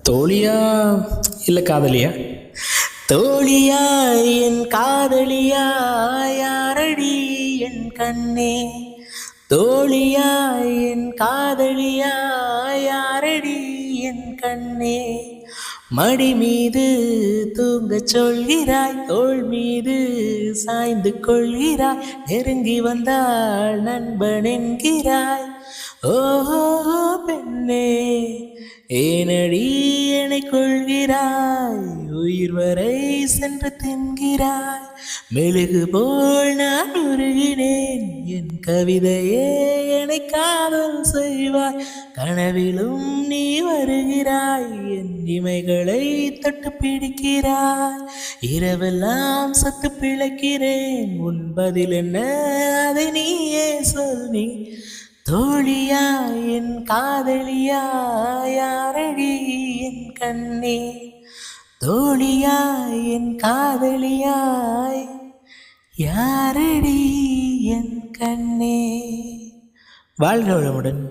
தோழியா இல்லை காதலியா? தோழியா என் காதலியா யாரடி என் கண்ணே, தோழியா என் காதலியா யாரடி என் கண்ணே, மடி மீது தூங்கச் சொல்கிறாய், தோள் மீது சாய்ந்து கொள்கிறாய், நெருங்கி வந்தால் நண்பன் என்கிறாய். ஓஹோ பெண்ணே, ஏனடி என்னை கொள்கிறாய், உயிர் வரை சென்று தின்கிறாய், மெழுகு போல் நான் உருகினேன், என் கவிதையே என்னை காதல் செய்வாய், கனவிலும் நீ வருகிறாய், என் இமைகளை தொட்டு பிடிக்கிறாய், இரவெல்லாம் சத்து பிழைக்கிறேன், உன் பதில் என்ன அதை நீயே சொல் நீ. தோழியா என் காதலியா யாரடி என் கண்ணே, தோழியா என் காதலியாய் யாரடி என் கண்ணே. வாழ்க வளமுடன்.